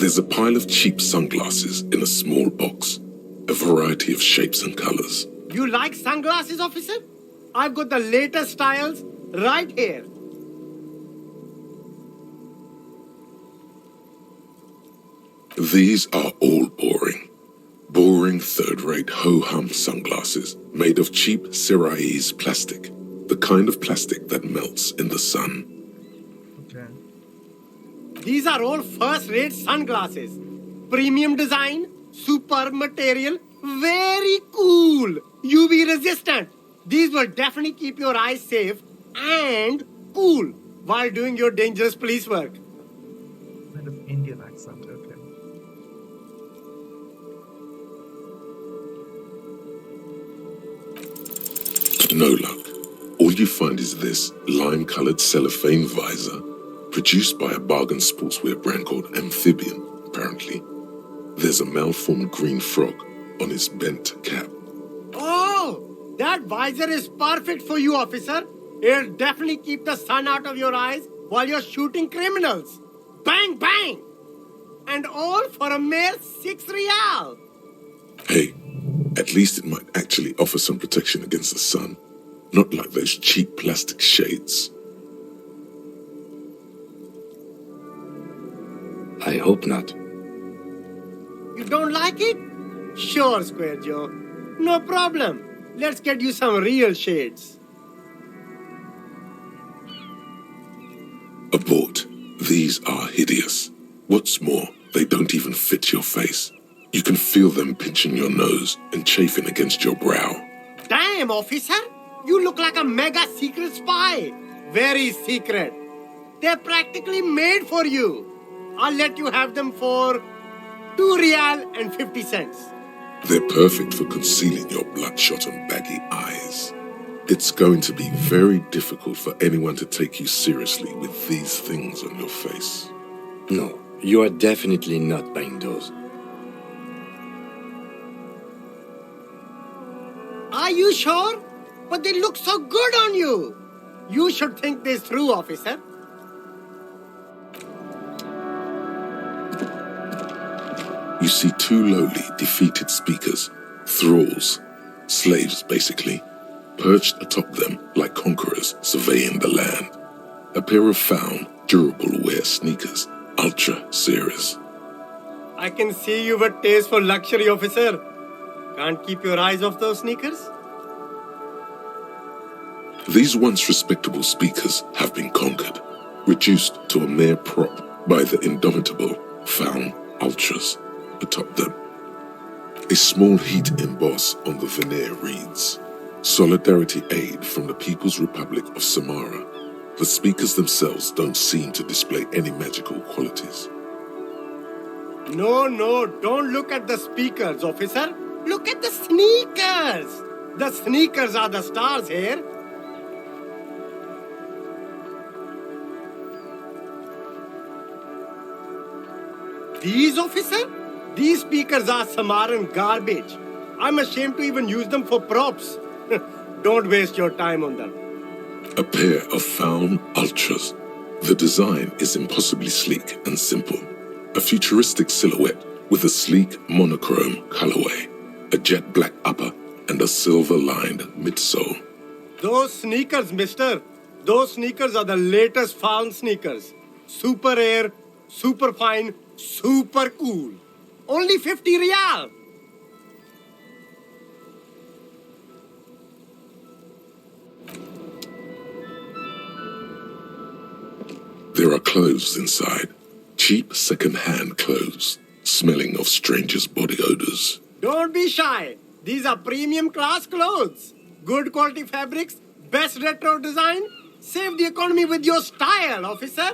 There's a pile of cheap sunglasses in a small box, a variety of shapes and colors. You like sunglasses, officer? I've got the latest styles right here. These are all boring. Boring third-rate ho-hum sunglasses made of cheap Syrahese plastic, the kind of plastic that melts in the sun. Okay. These are all first-rate sunglasses. Premium design, superb material, very cool, UV resistant. These will definitely keep your eyes safe and cool while doing your dangerous police work. Kind of Indian accent, okay. No luck. All you find is this lime-colored cellophane visor, produced by a bargain sportswear brand called Amphibian, apparently. There's a malformed green frog on his bent cap. Oh, that visor is perfect for you, officer. It'll definitely keep the sun out of your eyes while you're shooting criminals. Bang, bang! And all for a mere 6 real. Hey, at least it might actually offer some protection against the sun. Not like those cheap plastic shades. I hope not. You don't like it? Sure, Square Joe. No problem. Let's get you some real shades. Abort. These are hideous. What's more, they don't even fit your face. You can feel them pinching your nose and chafing against your brow. Damn, officer! You look like a mega secret spy. Very secret. They're practically made for you. I'll let you have them for 2 real and 50 cents. They're perfect for concealing your bloodshot and baggy eyes. It's going to be very difficult for anyone to take you seriously with these things on your face. No, you are definitely not buying those. Are you sure? But they look so good on you. You should think this through, officer. You see 2 lowly, defeated speakers, thralls, slaves basically, perched atop them like conquerors surveying the land. A pair of found, durable wear sneakers, Ultra Series. I can see you've a taste for luxury, officer. Can't keep your eyes off those sneakers? These once respectable speakers have been conquered, reduced to a mere prop by the indomitable found Ultras atop them. A small heat emboss on the veneer reads, Solidarity Aid from the People's Republic of Samara. The speakers themselves don't seem to display any magical qualities. No, don't look at the speakers, officer. Look at the sneakers. The sneakers are the stars here. These, officer? These speakers are Samaran garbage. I'm ashamed to even use them for props. Don't waste your time on them. A pair of found Ultras. The design is impossibly sleek and simple. A futuristic silhouette with a sleek monochrome colorway, a jet black upper, and a silver-lined midsole. Those sneakers, mister. Those sneakers are the latest found sneakers. Super air, super fine, super cool. Only 50 real. There are clothes inside. Cheap second-hand clothes, smelling of strangers' body odors. Don't be shy. These are premium class clothes. Good quality fabrics, best retro design. Save the economy with your style, officer.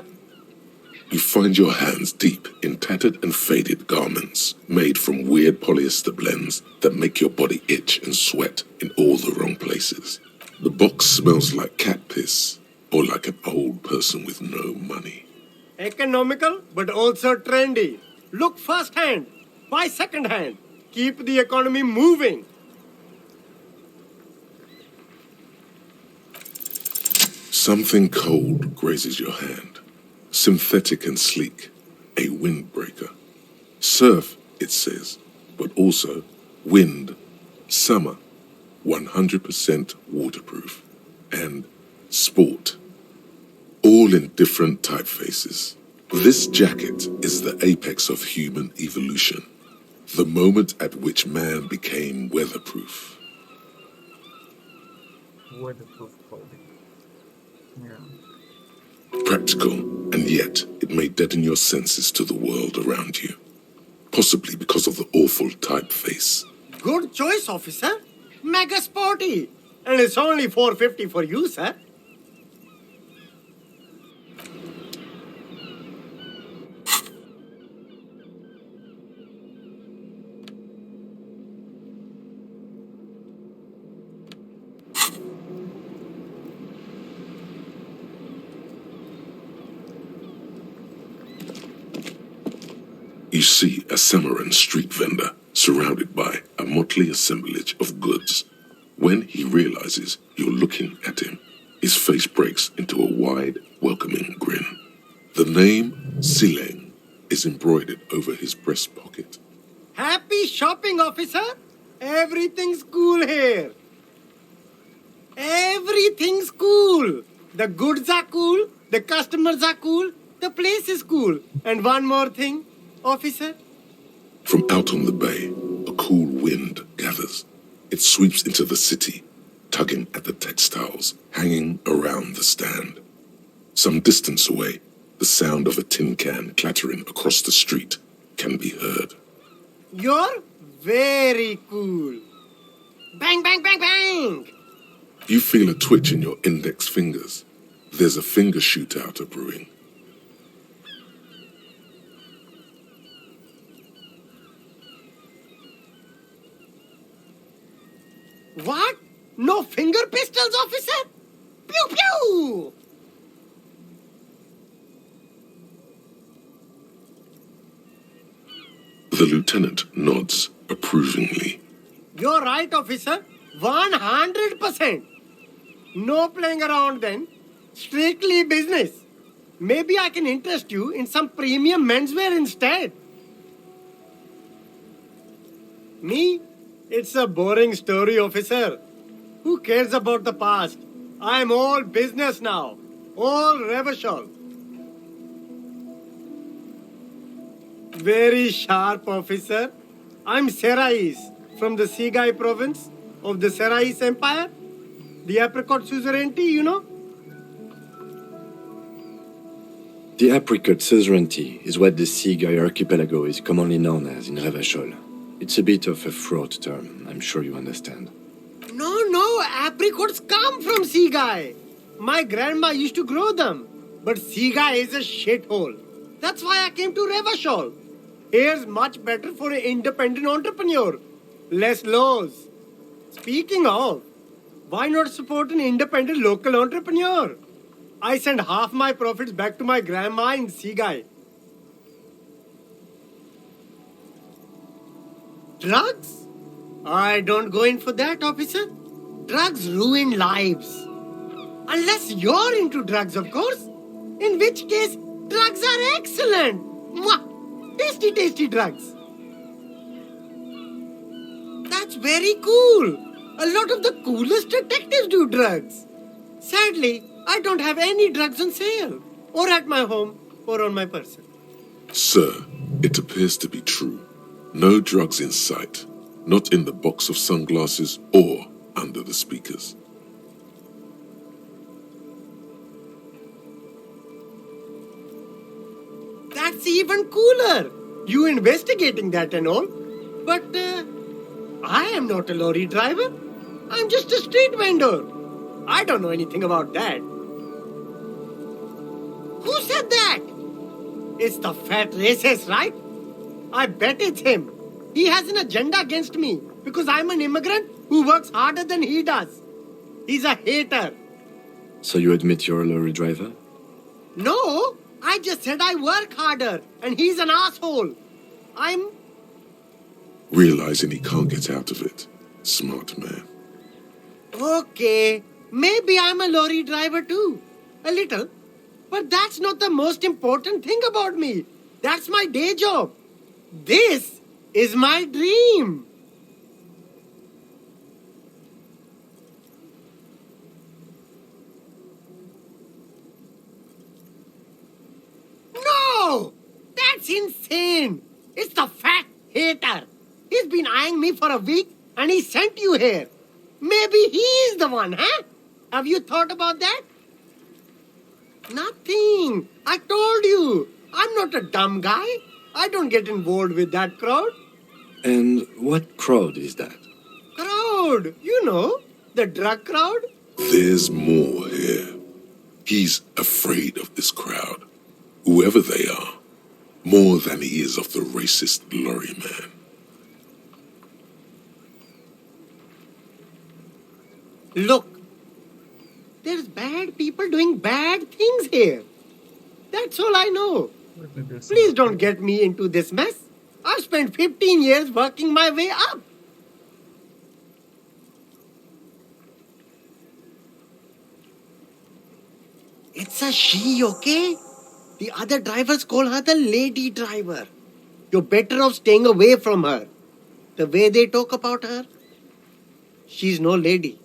You find your hands deep in tattered and faded garments made from weird polyester blends that make your body itch and sweat in all the wrong places. The box smells like cat piss or like an old person with no money. Economical, but also trendy. Look first hand, buy second hand. Keep the economy moving. Something cold grazes your hand. Synthetic and sleek. A windbreaker. Surf, it says, but also wind, summer, 100% waterproof, and sport, all in different typefaces. This jacket is the apex of human evolution, the moment at which man became weatherproof. Weatherproof clothing. Yeah. Practical, and yet it may deaden your senses to the world around you, possibly because of the awful typeface. Good choice, officer. Mega sporty. And it's only 450 for you, sir. You see a Samarran street vendor surrounded by a motley assemblage of goods. When he realizes you're looking at him, his face breaks into a wide, welcoming grin. The name Sileng is embroidered over his breast pocket. Happy shopping, officer. Everything's cool here. Everything's cool. The goods are cool. The customers are cool. The place is cool. And one more thing, officer. From out on the bay, a cool wind gathers. It sweeps into the city, tugging at the textiles hanging around the stand. Some distance away, the sound of a tin can clattering across the street can be heard. You're very cool. Bang, bang, bang, bang. You feel a twitch in your index fingers. There's a finger shootout a brewing. What? No finger pistols, officer? Pew, pew. The lieutenant nods approvingly. You're right, officer. 100%. No playing around then. Strictly business. Maybe I can interest you in some premium menswear instead. Me? It's a boring story, officer. Who cares about the past? I'm all business now. All Revachol. Very sharp, officer. I'm Serais from the Sigai province of the Serais Empire. The apricot suzerainty, you know? The apricot suzerainty is what the Sigai archipelago is commonly known as in Revachol. It's a bit of a fraught term, I'm sure you understand. No, apricots come from Sigai. My grandma used to grow them. But Sigai is a shithole. That's why I came to Revachol. Here's much better for an independent entrepreneur. Less laws. Speaking of, why not support an independent local entrepreneur? I send half my profits back to my grandma in Sigai. Drugs? I don't go in for that, officer. Drugs ruin lives. Unless you're into drugs, of course. In which case, drugs are excellent. Mwah! Tasty, tasty drugs. That's very cool. A lot of the coolest detectives do drugs. Sadly, I don't have any drugs on sale. Or at my home, or on my person. Sir, it appears to be true. No drugs in sight. Not in the box of sunglasses or under the speakers. That's even cooler. You investigating that and all. But I am not a lorry driver. I'm just a street vendor. I don't know anything about that. Who said that? It's the fat racist, right? I bet it's him. He has an agenda against me because I'm an immigrant who works harder than he does. He's a hater. So you admit you're a lorry driver? No, I just said I work harder and he's an asshole. I'm... Realizing he can't get out of it. Smart man. Okay, maybe I'm a lorry driver too. A little. But that's not the most important thing about me. That's my day job. This is my dream. No! That's insane! It's the fat hater. He's been eyeing me for a week and he sent you here. Maybe he's the one, huh? Have you thought about that? Nothing. I told you. I'm not a dumb guy. I don't get involved with that crowd. And what crowd is that? Crowd? You know, the drug crowd? There's more here. He's afraid of this crowd, whoever they are, more than he is of the racist lorry man. Look, there's bad people doing bad things here. That's all I know. Please don't get me into this mess. I've spent 15 years working my way up. It's a she, okay? The other drivers call her the lady driver. You're better off staying away from her. The way they talk about her, she's no lady.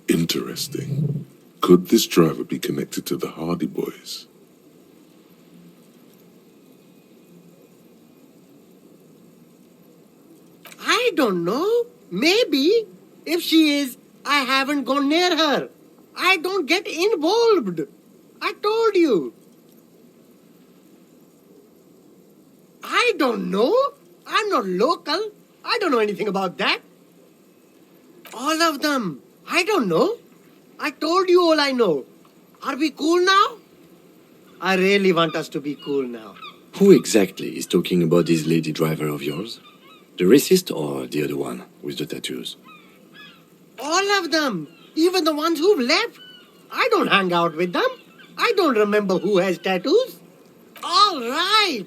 Interesting. Could this driver be connected to the Hardy Boys? I don't know. Maybe. If she is, I haven't gone near her. I don't get involved. I told you. I don't know. I'm not local. I don't know anything about that. All of them. I don't know. I told you all I know. Are we cool now? I really want us to be cool now. Who exactly is talking about this lady driver of yours? The racist or the other one with the tattoos? All of them. Even the ones who've left. I don't hang out with them. I don't remember who has tattoos. All right.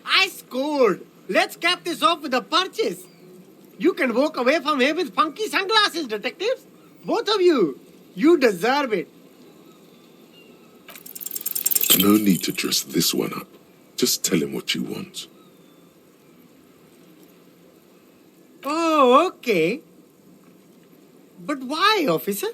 I scored. Let's cap this off with a purchase. You can walk away from here with funky sunglasses, detectives. Both of you. You deserve it. No need to dress this one up. Just tell him what you want. Oh, okay. But why, officer?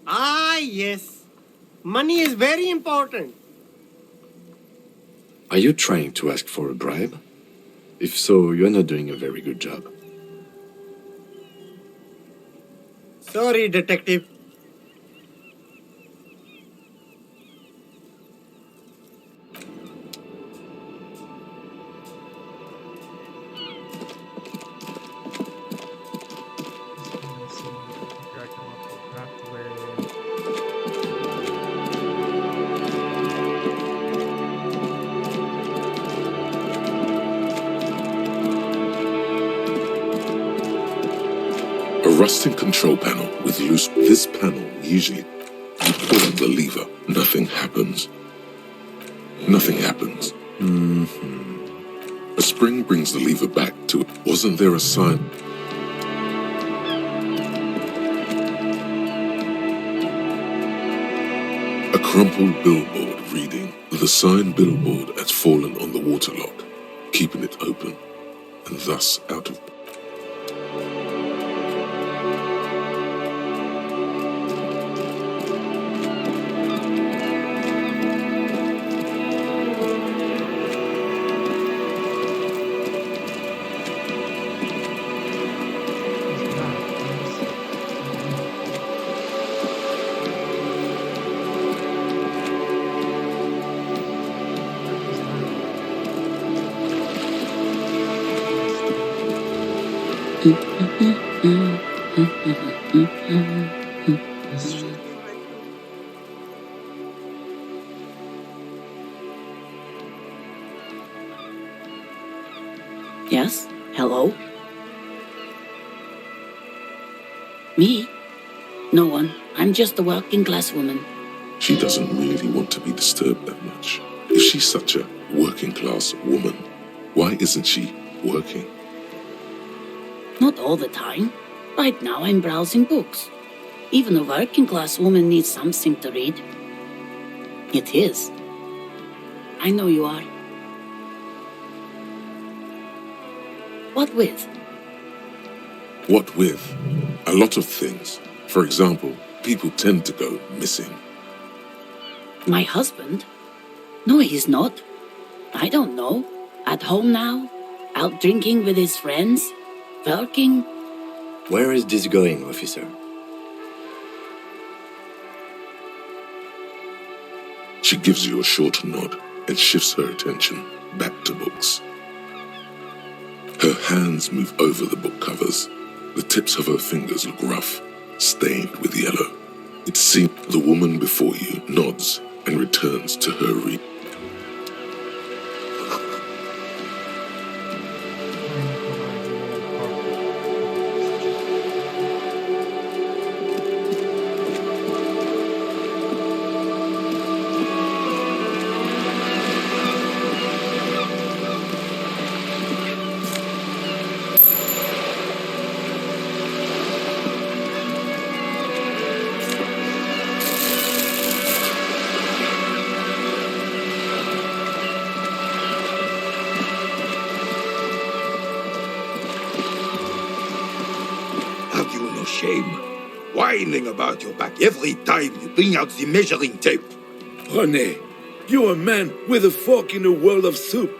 Ah, yes. Money is very important. Are you trying to ask for a bribe? If so, you're not doing a very good job. Sorry, detective. A rusting control panel with loose... This panel, usually, you pull on the lever. Nothing happens. Nothing happens. A spring brings the lever back to it. Wasn't there a sign? A crumpled billboard reading, "The sign billboard has fallen on the waterlock, keeping it open, and thus out of..." Yes? Hello? Me? No one. I'm just a working class woman. She doesn't really want to be disturbed that much. If she's such a working class woman, why isn't she working? Not all the time. Right now I'm browsing books. Even a working-class woman needs something to read. It is. I know you are. What with? What with? A lot of things. For example, people tend to go missing. My husband? No, he's not. I don't know. At home now? Out drinking with his friends? Working? Where is this going, officer? She gives you a short nod and shifts her attention back to books. Her hands move over the book covers. The tips of her fingers look rough, stained with yellow. It seems the woman before you nods and returns to her read. Have you no shame? Whining about your back every time you bring out the measuring tape. René, you're a man with a fork in a world of soup.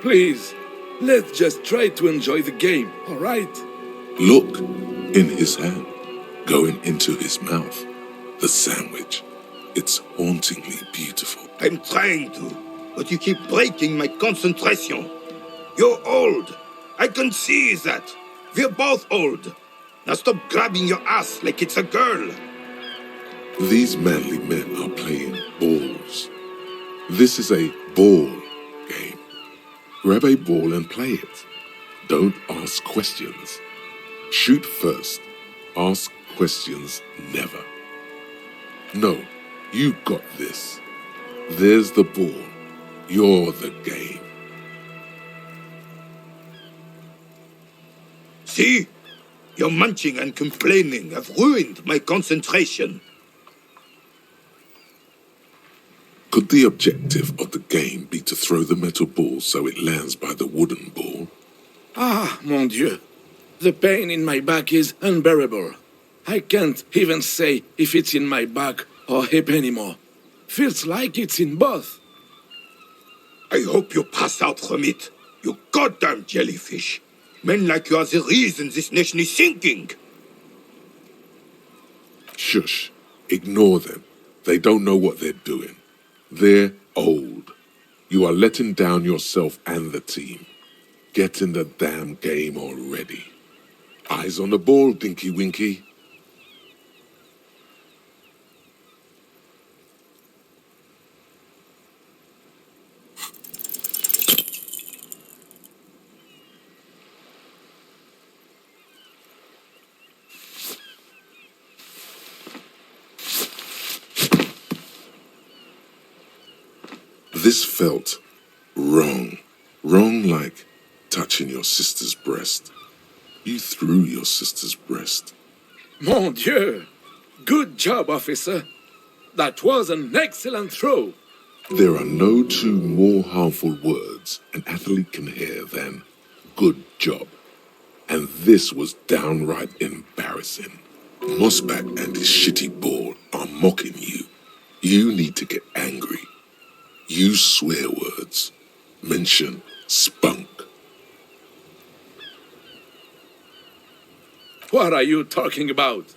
Please, let's just try to enjoy the game, all right? Look, in his hand, going into his mouth, the sandwich. It's hauntingly beautiful. I'm trying to, but you keep breaking my concentration. You're old. I can see that. We're both old. Now stop grabbing your ass like it's a girl. These manly men are playing balls. This is a ball game. Grab a ball and play it. Don't ask questions. Shoot first. Ask questions never. No, you got this. There's the ball. You're the game. See? Your munching and complaining have ruined my concentration. Could the objective of the game be to throw the metal ball so it lands by the wooden ball? Ah, mon Dieu. The pain in my back is unbearable. I can't even say if it's in my back or hip anymore. Feels like it's in both. I hope you pass out from it, you goddamn jellyfish. Men like you are the reason this nation is sinking. Shush. Ignore them. They don't know what they're doing. They're old. You are letting down yourself and the team. Get in the damn game already. Eyes on the ball, Dinky Winky. This felt wrong. Wrong like touching your sister's breast. You threw your sister's breast. Mon Dieu! Good job, officer. That was an excellent throw. There are no two more harmful words an athlete can hear than good job. And this was downright embarrassing. Mossback and his shitty ball are mocking you. You need to get angry. Use swear words. Mention spunk. What are you talking about?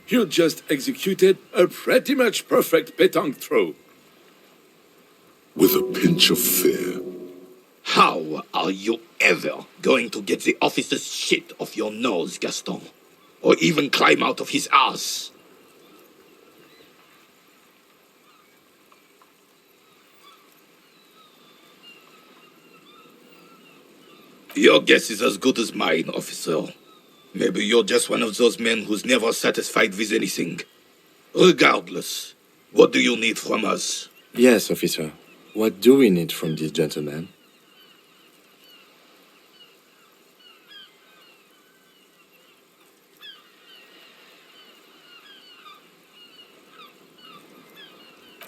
You just executed a pretty much perfect pétanque throw. With a pinch of fear. How are you ever going to get the officer's shit off your nose, Gaston? Or even climb out of his ass? Your guess is as good as mine, officer. Maybe you're just one of those men who's never satisfied with anything. Regardless, what do you need from us? Yes, officer. What do we need from this gentleman?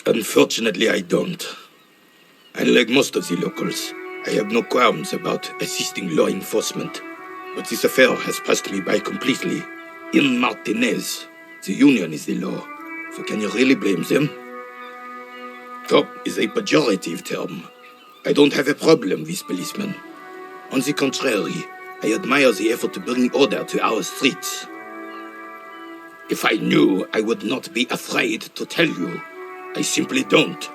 Unfortunately, I don't. Unlike most of the locals, I have no qualms about assisting law enforcement. But this affair has passed me by completely. In Martinez, the union is the law. So can you really blame them? Cop is a pejorative term. I don't have a problem with policemen. On the contrary, I admire the effort to bring order to our streets. If I knew, I would not be afraid to tell you. I simply don't.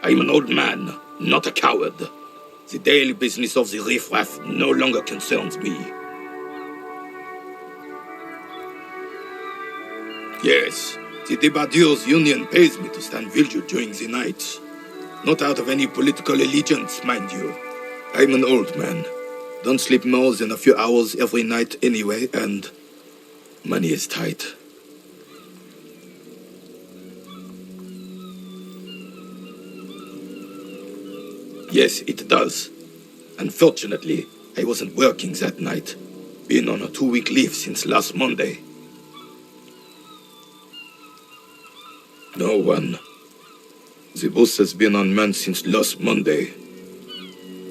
I'm an old man, not a coward. The daily business of the riffraff no longer concerns me. Yes, the Debardeurs Union pays me to stand vigil during the night. Not out of any political allegiance, mind you. I'm an old man. Don't sleep more than a few hours every night anyway, and money is tight. Yes, it does. Unfortunately, I wasn't working that night. Been on a 2-week leave since last Monday. No one. The boss has been unmanned since last Monday.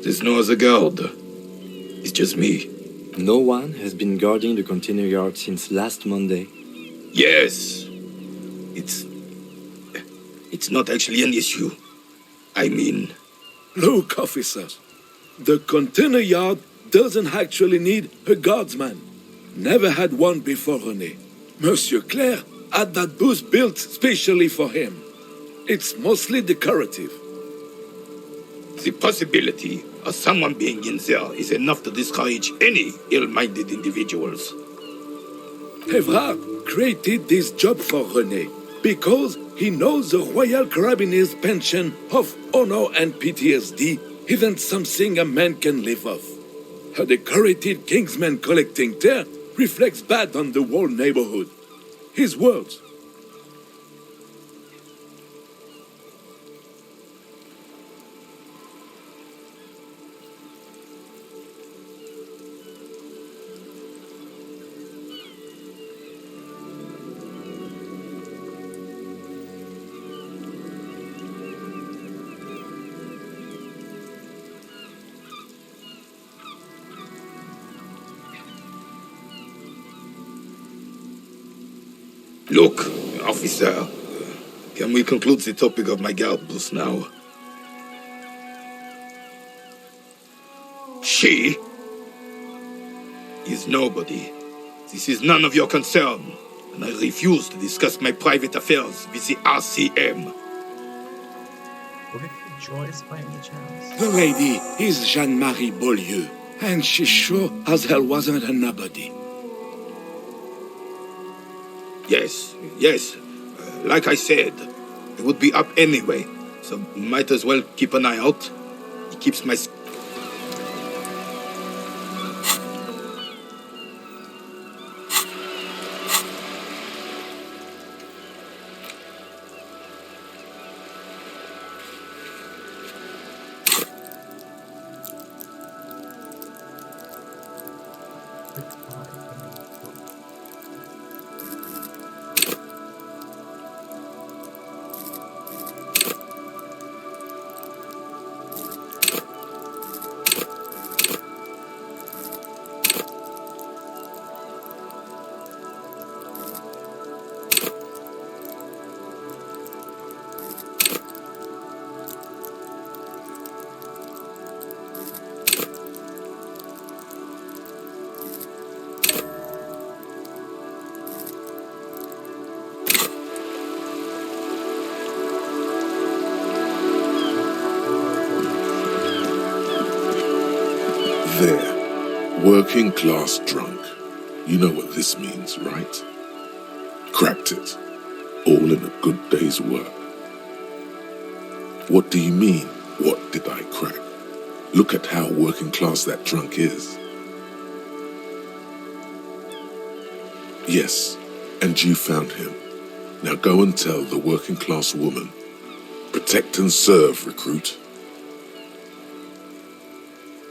There's no other guard. It's just me. No one has been guarding the container yard since last Monday. Yes. It's not actually an issue. I mean... Look, officers. The container yard doesn't actually need a guardsman. Never had one before, René. Monsieur Claire had that booth built specially for him. It's mostly decorative. The possibility of someone being in there is enough to discourage any ill-minded individuals. Evrard created this job for René because he knows the Royal Carabiniers' pension of honor and PTSD isn't something a man can live off. A decorated Kingsman collecting there reflects bad on the whole neighborhood. His words. Look, officer, can we conclude the topic of my guard booth now? She is nobody. This is none of your concern, and I refuse to discuss my private affairs with the RCM. Would it be Joyce by any chance? The lady is Jeanne-Marie Beaulieu, and she sure as hell wasn't a nobody. Yes. Like I said, I would be up anyway, so might as well keep an eye out. It keeps my... There. Working class drunk. You know what this means, right? Cracked it. All in a good day's work. What do you mean, what did I crack? Look at how working class that drunk is. Yes, and you found him. Now go and tell the working class woman. Protect and serve, recruit.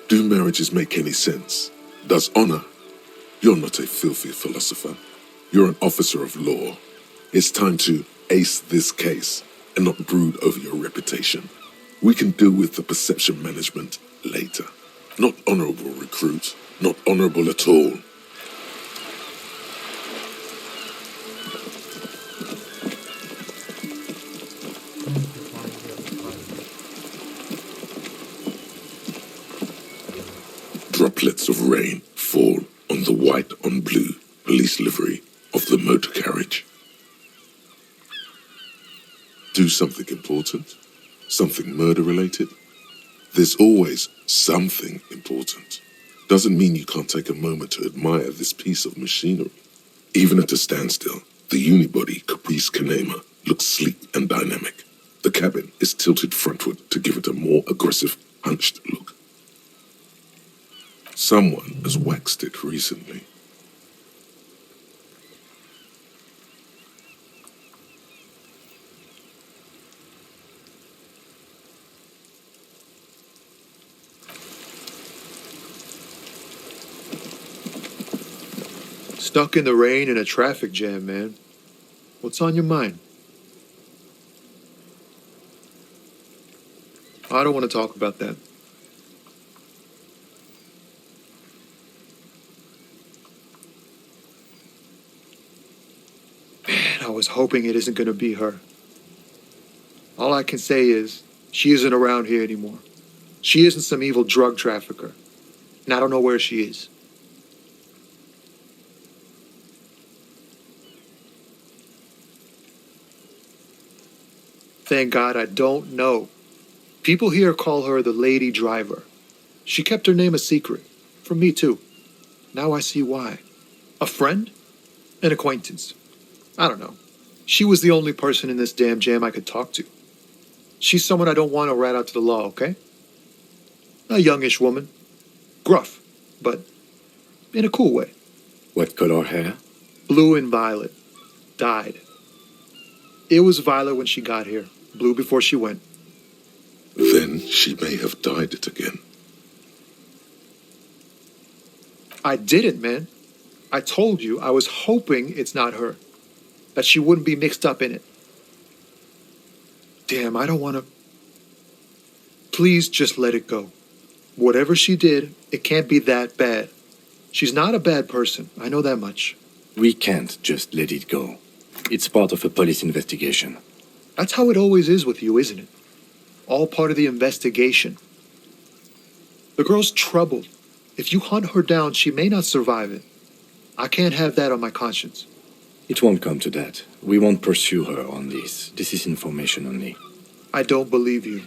Do marriages make any sense? Does honor? You're not a filthy philosopher. You're an officer of law. It's time to ace this case. and not brood over your reputation. We can deal with the perception management later. Not honorable, recruit. Not honorable at all. Droplets of rain fall on the white on blue police livery of the motor carriage. Do something important? Something murder-related? There's always something important. Doesn't mean you can't take a moment to admire this piece of machinery. Even at a standstill, the unibody Caprice Canema looks sleek and dynamic. The cabin is tilted frontward to give it a more aggressive, hunched look. Someone has waxed it recently. Stuck in the rain in a traffic jam, man. What's on your mind? I don't want to talk about that. Man, I was hoping it isn't going to be her. All I can say is, she isn't around here anymore. She isn't some evil drug trafficker. And I don't know where she is. Thank God I don't know. People here call her the lady driver. She kept her name a secret. From me, too. Now I see why. A friend? An acquaintance. I don't know. She was the only person in this damn jam I could talk to. She's someone I don't want to rat out to the law, okay? A youngish woman. Gruff, but in a cool way. What color hair? Blue and violet. Died. It was violet when she got here. Blue before she went. Then she may have dyed it again. I didn't, man. I told you I was hoping it's not her. That she wouldn't be mixed up in it. Damn, I don't want to... Please just let it go. Whatever she did, it can't be that bad. She's not a bad person. I know that much. We can't just let it go. It's part of a police investigation. That's how it always is with you, isn't it? All part of the investigation. The girl's troubled. If you hunt her down, she may not survive it. I can't have that on my conscience. It won't come to that. We won't pursue her on this. This is information only. I don't believe you.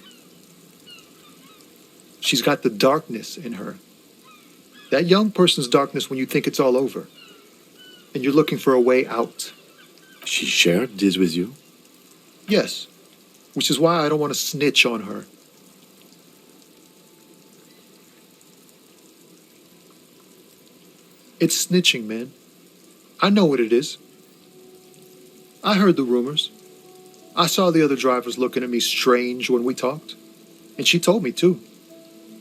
She's got the darkness in her. That young person's darkness when you think it's all over. And you're looking for a way out. She shared this with you? Yes. Which is why I don't want to snitch on her. It's snitching, man. I know what it is. I heard the rumors. I saw the other drivers looking at me strange when we talked. And she told me, too,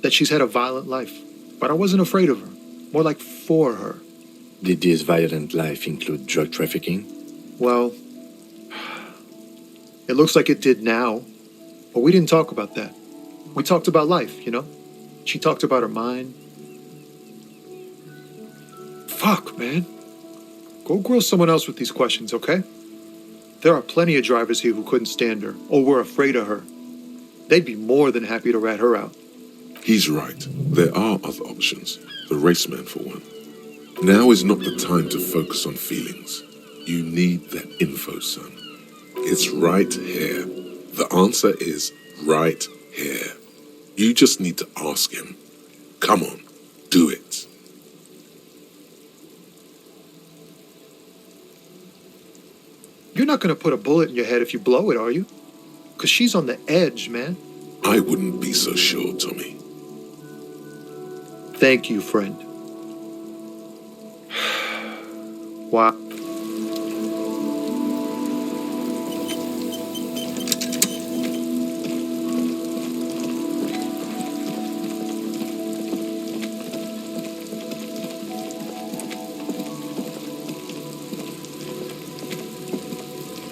that she's had a violent life. But I wasn't afraid of her. More like for her. Did this violent life include drug trafficking? Well, it looks like it did now. But we didn't talk about that. We talked about life, you know? She talked about her mind. Fuck, man. Go grill someone else with these questions, okay? There are plenty of drivers here who couldn't stand her, or were afraid of her. They'd be more than happy to rat her out. He's right. There are other options. The raceman, for one. Now is not the time to focus on feelings. You need that info, son. It's right here. The answer is right here. You just need to ask him. Come on, do it. You're not going to put a bullet in your head if you blow it, are you? Because she's on the edge, man. I wouldn't be so sure, Tommy. Thank you, friend. Wow.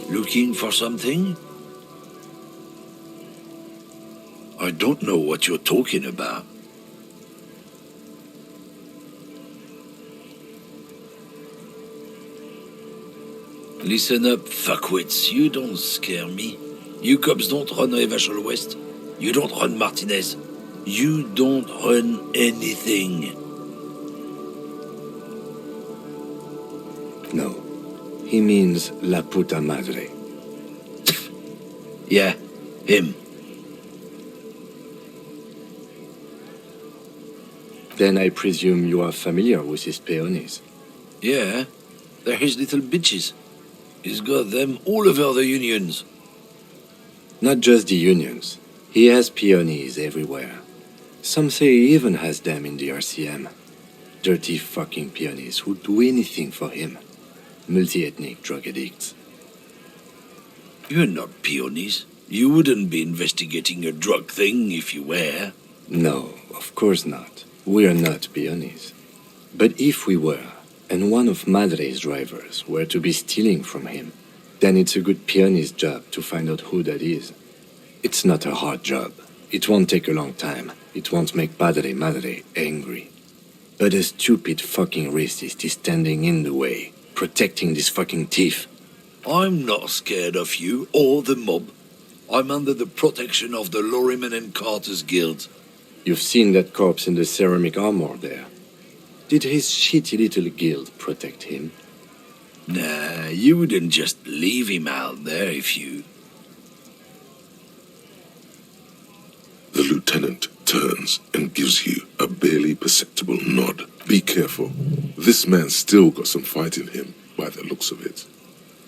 Looking for something? I don't know what you're talking about. Listen up, fuckwits. You don't scare me. You cops don't run Revachol West. You don't run Martinez. You don't run anything. No. He means La Puta Madre. Yeah, him. Then I presume you are familiar with his peonies. Yeah, they're his little bitches. He's got them all over the unions. Not just the unions. He has peonies everywhere. Some say he even has them in the RCM. Dirty fucking peonies who'd do anything for him. Multi-ethnic drug addicts. You're not peonies. You wouldn't be investigating a drug thing if you were. No, of course not. We're not peonies. But if we were, and one of Madre's drivers were to be stealing from him, then it's a good peony's job to find out who that is. It's not a hard job. It won't take a long time. It won't make Padre Madre angry. But a stupid fucking racist is standing in the way, protecting this fucking thief. I'm not scared of you or the mob. I'm under the protection of the Lorryman and Carter's Guild. You've seen that corpse in the ceramic armor there. Did his shitty little guild protect him? Nah, you wouldn't just leave him out there if you... The lieutenant turns and gives you a barely perceptible nod. Be careful. This man's still got some fight in him, by the looks of it.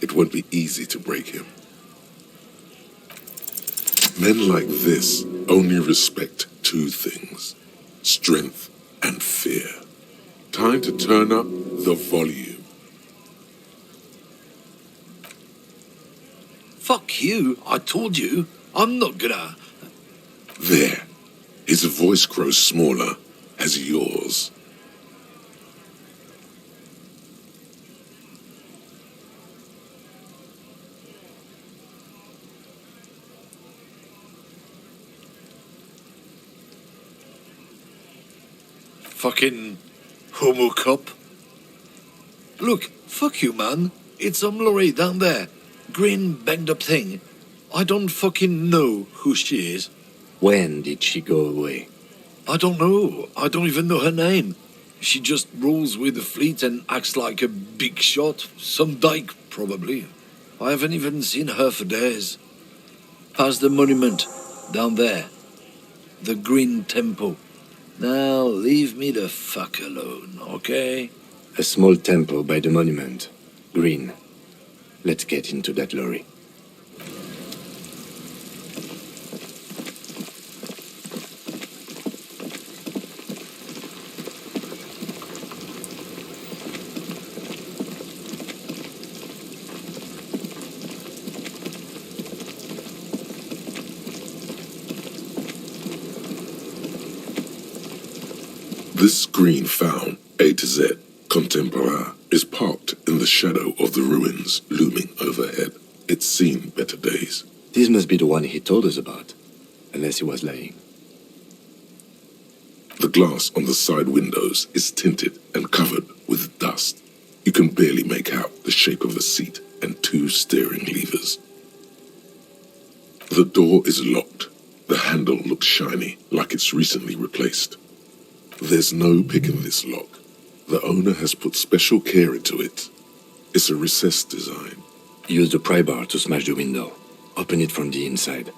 It won't be easy to break him. Men like this only respect two things: strength and fear. Time to turn up the volume. Fuck you, I told you. I'm not gonna... There. His voice grows smaller as yours. Fucking homo cop. Look, fuck you, man. It's some lorry down there. Green banged up thing. I don't fucking know who she is. When did she go away? I don't know. I don't even know her name. She just rolls with the fleet and acts like a big shot. Some dyke, probably. I haven't even seen her for days. Past the monument, down there. The Green Temple. Now, leave me the fuck alone, okay? A small temple by the monument. Green. Let's get into that lorry. This green found, A to Z, contemporaire, is parked in the shadow of the ruins looming overhead. It's seen better days. This must be the one he told us about. Unless he was lying. The glass on the side windows is tinted and covered with dust. You can barely make out the shape of a seat and two steering levers. The door is locked. The handle looks shiny, like it's recently replaced. There's no pick in this lock. The owner has put special care into it. It's a recessed design. Use the pry bar to smash the window. Open it from the inside.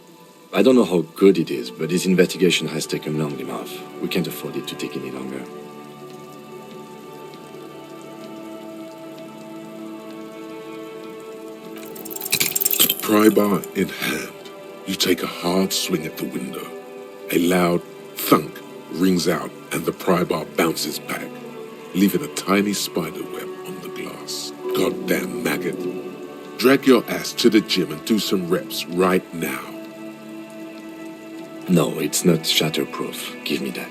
I don't know how good it is, but this investigation has taken long enough. We can't afford it to take any longer. Pry bar in hand, you take a hard swing at the window. A loud thunk rings out and the pry bar bounces back, leaving a tiny spider web on the glass. Goddamn maggot. Drag your ass to the gym and do some reps right now. No, it's not shatterproof. Give me that.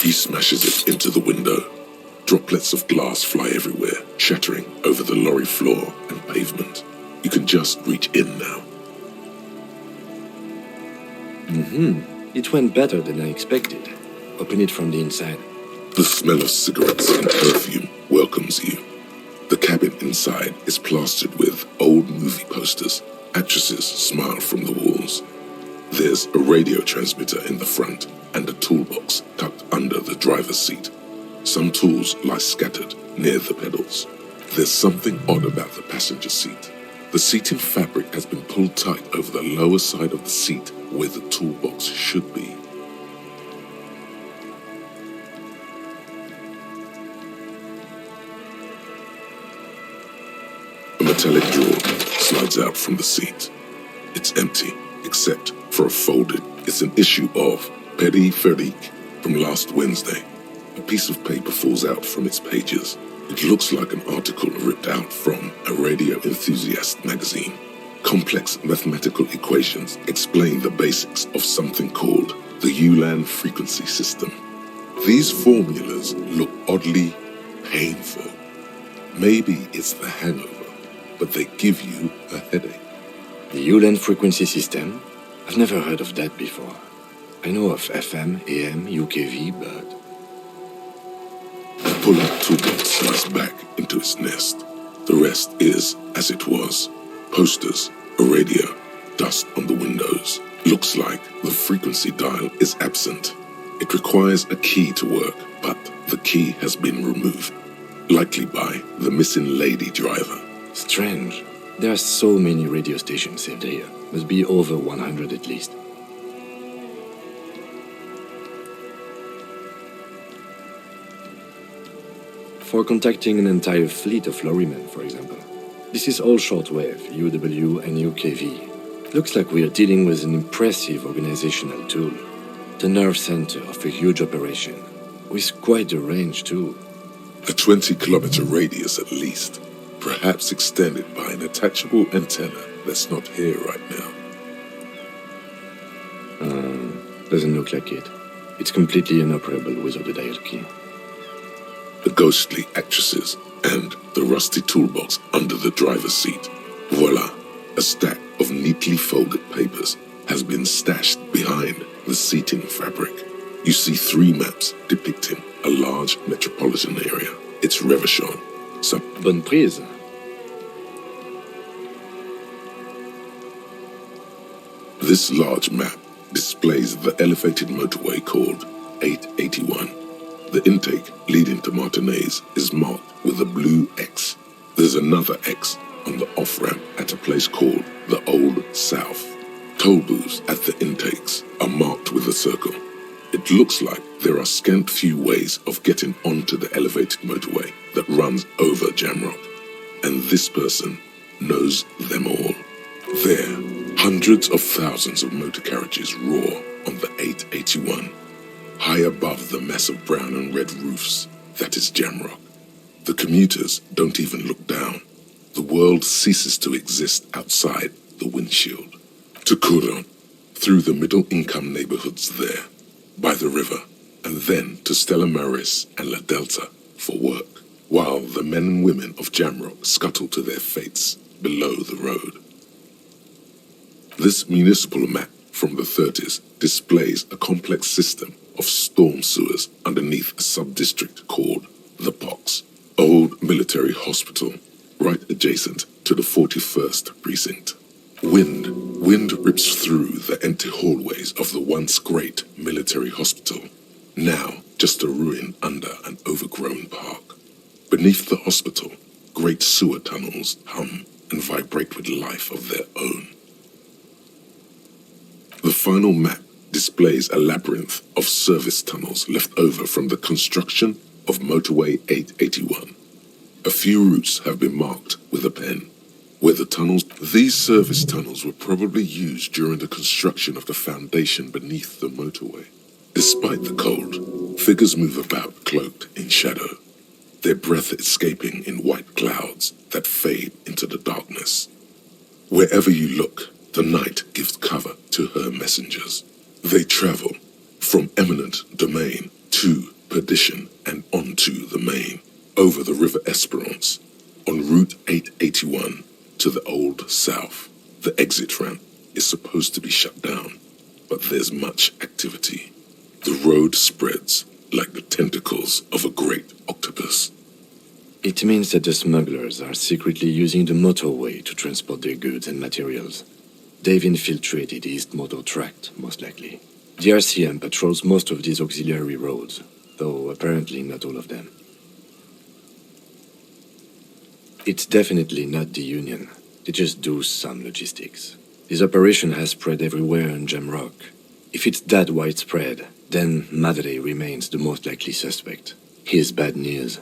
He smashes it into the window. Droplets of glass fly everywhere, shattering over the lorry floor and pavement. You can just reach in now. It went better than I expected. Open it from the inside. The smell of cigarettes and perfume welcomes you. The cabin inside is plastered with old movie posters. Actresses smile from the walls. There's a radio transmitter in the front and a toolbox tucked under the driver's seat. Some tools lie scattered near the pedals. There's something odd about the passenger seat. The seating fabric has been pulled tight over the lower side of the seat where the toolbox should be. A metallic drawer slides out from the seat. It's empty, except for a folded. It's an issue of Petit Férique from last Wednesday. A piece of paper falls out from its pages. It looks like an article ripped out from a radio enthusiast magazine. Complex mathematical equations explain the basics of something called the Ulan frequency system. These formulas look oddly painful. Maybe it's the hangover, but they give you a headache. The Ulan frequency system? I've never heard of that before. I know of FM, AM, UKV, but... The pull-out toolbox slides back into its nest. The rest is as it was. Posters, a radio, dust on the windows. Looks like the frequency dial is absent. It requires a key to work, but the key has been removed. Likely by the missing lady driver. Strange. There are so many radio stations saved here. Must be over 100 at least. For contacting an entire fleet of lorrymen, for example. This is all shortwave, UW and UKV. Looks like we are dealing with an impressive organizational tool. The nerve center of a huge operation. With quite a range, too. A 20-kilometer radius at least. Perhaps extended by an attachable antenna that's not here right now. Doesn't look like it. It's completely inoperable without a dial key. The ghostly actresses and the rusty toolbox under the driver's seat. Voila, a stack of neatly folded papers has been stashed behind the seating fabric. You see 3 maps depicting a large metropolitan area. It's Revachon. Bonne prise. This large map displays the elevated motorway called 881. The intake leading to Martinez is marked with a blue X. There's another X on the off-ramp at a place called the Old South. Toll booths at the intakes are marked with a circle. It looks like there are scant few ways of getting onto the elevated motorway that runs over Jamrock. And this person knows them all. There, hundreds of thousands of motor carriages roar on the 881. High above the massive brown and red roofs, that is Jamrock. The commuters don't even look down. The world ceases to exist outside the windshield. To Couronne, through the middle-income neighborhoods there, by the river, and then to Stella Maris and La Delta for work, while the men and women of Jamrock scuttle to their fates below the road. This municipal map from the 30s displays a complex system of storm sewers underneath a sub-district called the Pox, old military hospital, right adjacent to the 41st precinct. Wind rips through the empty hallways of the once great military hospital, now just a ruin under an overgrown park. Beneath the hospital, great sewer tunnels hum and vibrate with life of their own. The final map displays a labyrinth of service tunnels left over from the construction of Motorway 881. A few routes have been marked with a pen. Where the tunnels, these service tunnels were probably used during the construction of the foundation beneath the motorway. Despite the cold, figures move about cloaked in shadow, their breath escaping in white clouds that fade into the darkness. Wherever you look, the night gives cover to her messengers. They travel from eminent domain to perdition and onto the main, over the River Esperance, on Route 881 to the Old South. The exit ramp is supposed to be shut down. but there's much activity. The road spreads like the tentacles of a great octopus. It means that the smugglers are secretly using the motorway to transport their goods and materials. They've infiltrated the East Motor Tract, most likely. The RCM patrols most of these auxiliary roads, though apparently not all of them. It's definitely not the Union. They just do some logistics. This operation has spread everywhere in Jamrock. If it's that widespread, then Madre remains the most likely suspect. Here's bad news.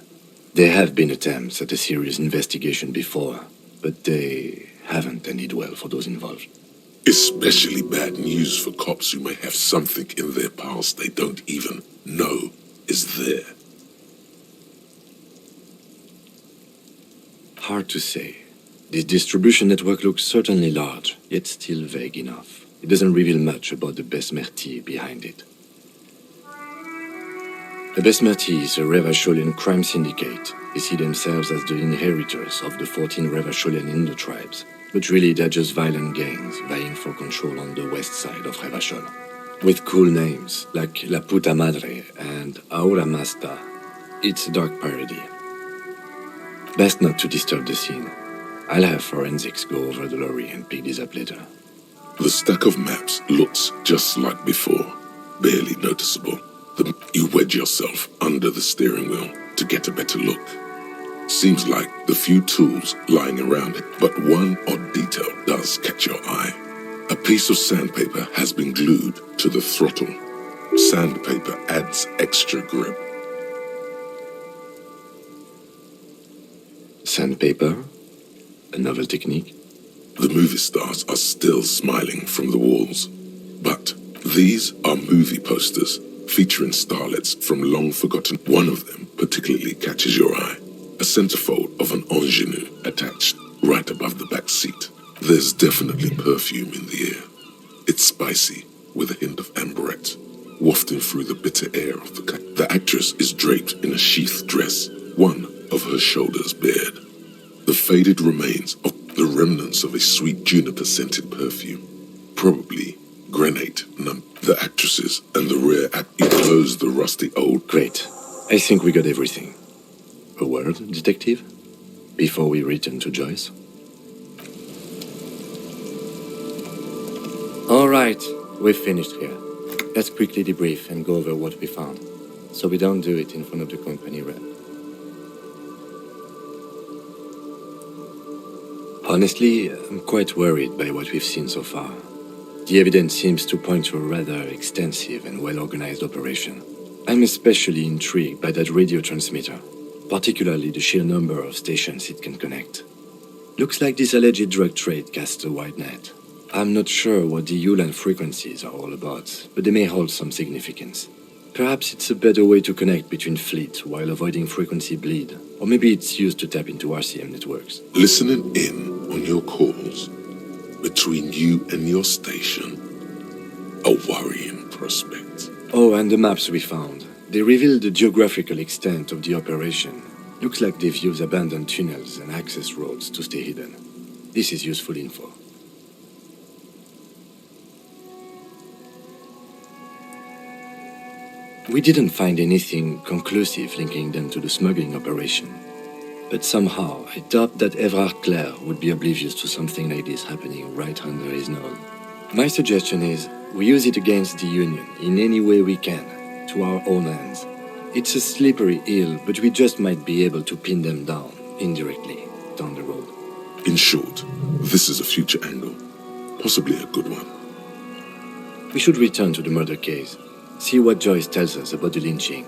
There have been attempts at a serious investigation before, but they haven't ended well for those involved. Especially bad news for cops who may have something in their past they don't even know is there. Hard to say. This distribution network looks certainly large, yet still vague enough. It doesn't reveal much about the Besmerti behind it. The Besmerti is a Revacholian crime syndicate. They see themselves as the inheritors of the 14 Revacholian Indo tribes, but really they're just violent gangs vying for control on the west side of Revachol. With cool names like La Puta Madre and Ahora Masta, it's a dark parody. Best not to disturb the scene. I'll have forensics go over the lorry and pick this up later. The stack of maps looks just like before, barely noticeable. You wedge yourself under the steering wheel to get a better look. Seems like the few tools lying around it, but one odd detail does catch your eye. A piece of sandpaper has been glued to the throttle. Sandpaper adds extra grip. Sandpaper? A novel technique? The movie stars are still smiling from the walls. But these are movie posters featuring starlets from long forgotten. One of them particularly catches your eye. A centerfold of an ingenue attached right above the back seat. There's definitely perfume in the air. It's spicy, with a hint of amberette, wafting through the bitter air of the car. The actress is draped in a sheath dress, one of her shoulders bared. The faded remains of the remnants of a sweet juniper-scented perfume, probably grenade numb. The actresses and the rare you close the rusty old. Great. I think we got everything. A word, detective? Before we return to Joyce? All right, we've finished here. Let's quickly debrief and go over what we found, so we don't do it in front of the company rep. Honestly, I'm quite worried by what we've seen so far. The evidence seems to point to a rather extensive and well-organized operation. I'm especially intrigued by that radio transmitter, particularly the sheer number of stations it can connect. Looks like this alleged drug trade casts a wide net. I'm not sure what the Ulan frequencies are all about, but they may hold some significance. Perhaps it's a better way to connect between fleets while avoiding frequency bleed, or maybe it's used to tap into RCM networks. Listening in on your calls between you and your station, a worrying prospect. Oh, and the maps we found. They reveal the geographical extent of the operation. Looks like they've used abandoned tunnels and access roads to stay hidden. This is useful info. We didn't find anything conclusive linking them to the smuggling operation. But somehow, I doubt that Evrard Clare would be oblivious to something like this happening right under his nose. My suggestion is, we use it against the Union in any way we can, to our own ends. It's a slippery hill, but we just might be able to pin them down, indirectly, down the road. In short, this is a future angle, possibly a good one. We should return to the murder case, see what Joyce tells us about the lynching.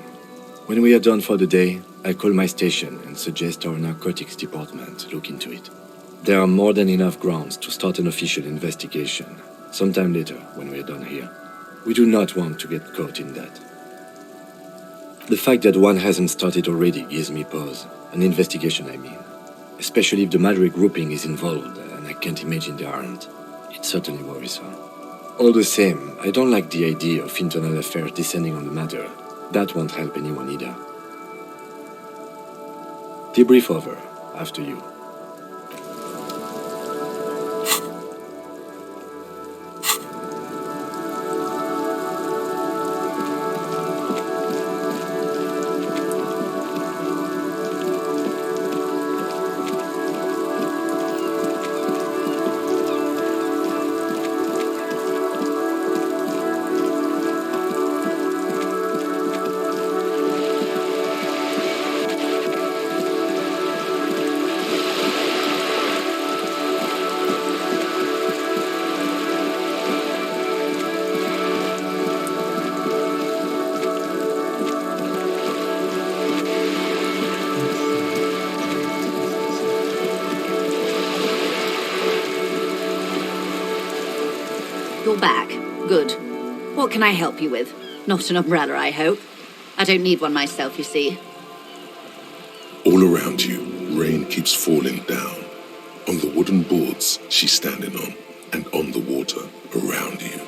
When we are done for the day, I'll call my station and suggest our narcotics department look into it. There are more than enough grounds to start an official investigation, sometime later when we're done here. We do not want to get caught in that. The fact that one hasn't started already gives me pause. An investigation, I mean. Especially if the Madre grouping is involved, and I can't imagine they aren't. It's certainly worrisome. All the same, I don't like the idea of internal affairs descending on the matter. That won't help anyone either. Debrief over. After you. You're back. Good. What can I help you with? Not an umbrella, I hope. I don't need one myself, you see. All around you, rain keeps falling down. On the wooden boards she's standing on, and on the water around you.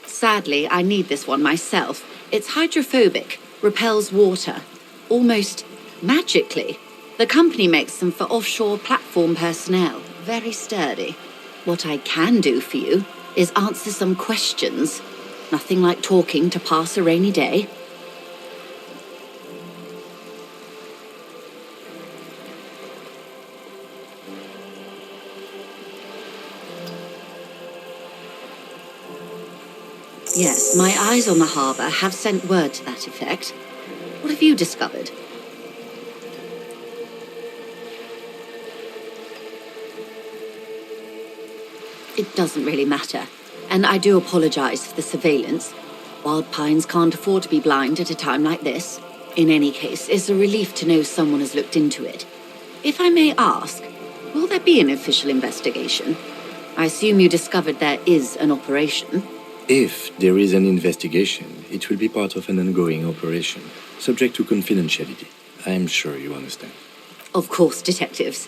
Sadly, I need this one myself. It's hydrophobic, repels water, almost magically. The company makes them for offshore platform personnel. Very sturdy. What I can do for you is answer some questions. Nothing like talking to pass a rainy day. Yes, my eyes on the harbour have sent word to that effect. What have you discovered? It doesn't really matter, and I do apologise for the surveillance. Wild Pines can't afford to be blind at a time like this. In any case, it's a relief to know someone has looked into it. If I may ask, will there be an official investigation? I assume you discovered there is an operation. If there is an investigation, it will be part of an ongoing operation, subject to confidentiality. I am sure you understand. Of course, detectives.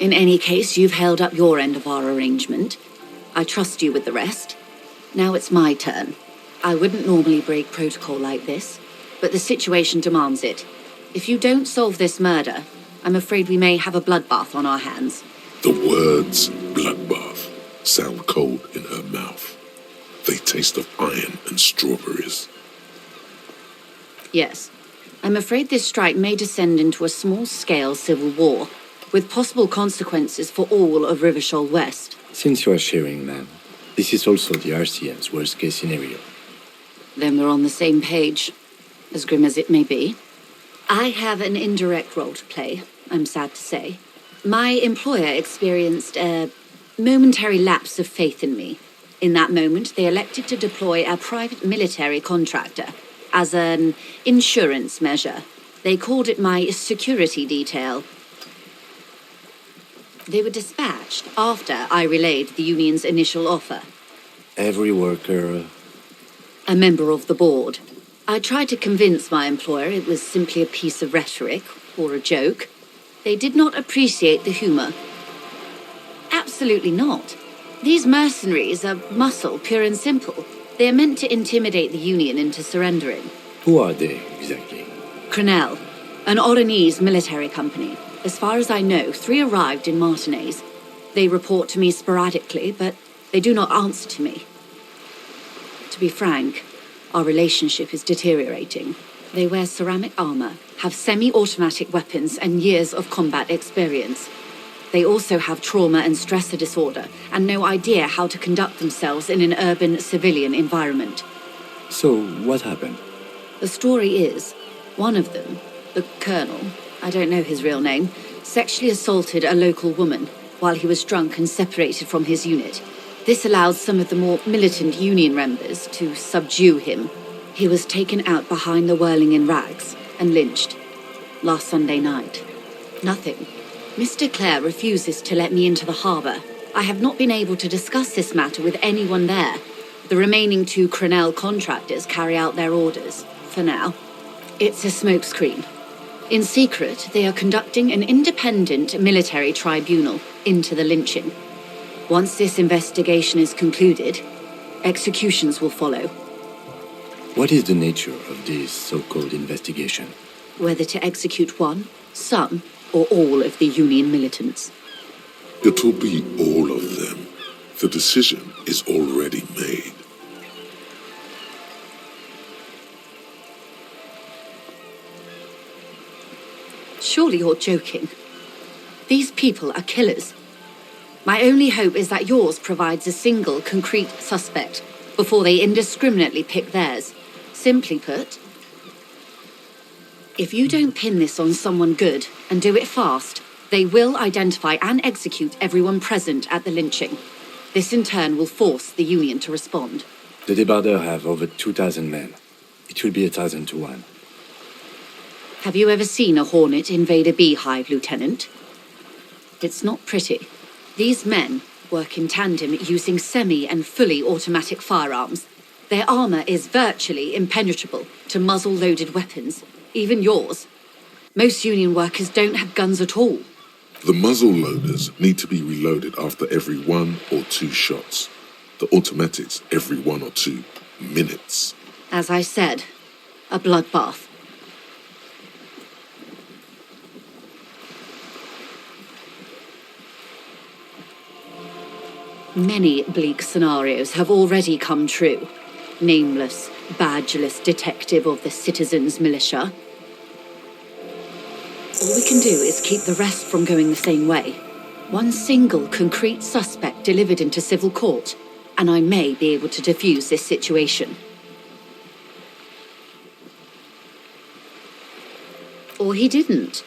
In any case, you've held up your end of our arrangement. I trust you with the rest. Now it's my turn. I wouldn't normally break protocol like this, but the situation demands it. If you don't solve this murder, I'm afraid we may have a bloodbath on our hands. The words bloodbath sound cold in her mouth. They taste of iron and strawberries. Yes. I'm afraid this strike may descend into a small-scale civil war, with possible consequences for all of Rivershoal West. Since you are sharing, ma'am, this is also the RCM's worst-case scenario. Then we're on the same page, as grim as it may be. I have an indirect role to play, I'm sad to say. My employer experienced a momentary lapse of faith in me. In that moment, they elected to deploy a private military contractor as an insurance measure. They called it my security detail. They were dispatched after I relayed the union's initial offer. Every worker... A member of the board. I tried to convince my employer it was simply a piece of rhetoric or a joke. They did not appreciate the humour. Absolutely not. These mercenaries are muscle, pure and simple. They are meant to intimidate the Union into surrendering. Who are they, exactly? Crenell, an Oranese military company. As far as I know, 3 arrived in Martinez. They report to me sporadically, but they do not answer to me. To be frank, our relationship is deteriorating. They wear ceramic armor, have semi-automatic weapons, and years of combat experience. They also have trauma and stressor disorder, and no idea how to conduct themselves in an urban civilian environment. So, what happened? The story is, one of them, the colonel, I don't know his real name, sexually assaulted a local woman while he was drunk and separated from his unit. This allowed some of the more militant union members to subdue him. He was taken out behind the whirling in rags and lynched last Sunday night. Nothing. Mr. Clare refuses to let me into the harbour. I have not been able to discuss this matter with anyone there. The remaining 2 Crenell contractors carry out their orders, for now. It's a smokescreen. In secret, they are conducting an independent military tribunal into the lynching. Once this investigation is concluded, executions will follow. What is the nature of this so-called investigation? Whether to execute one, some, or all of the Union militants. It will be all of them. The decision is already made. Surely you're joking. These people are killers. My only hope is that yours provides a single, concrete suspect before they indiscriminately pick theirs. Simply put, if you don't pin this on someone good and do it fast, they will identify and execute everyone present at the lynching. This in turn will force the Union to respond. The Debarders have over 2,000 men. It will be 1,000 to 1. Have you ever seen a Hornet invade a beehive, Lieutenant? It's not pretty. These men work in tandem using semi- and fully automatic firearms. Their armor is virtually impenetrable to muzzle-loaded weapons, even yours. Most Union workers don't have guns at all. The muzzle loaders need to be reloaded after every 1 or 2 shots. The automatics every 1 or 2 minutes. As I said, a bloodbath. Many bleak scenarios have already come true. Nameless, badgeless detective of the citizens' militia. All we can do is keep the rest from going the same way. One single concrete suspect delivered into civil court, and I may be able to defuse this situation. Or he didn't.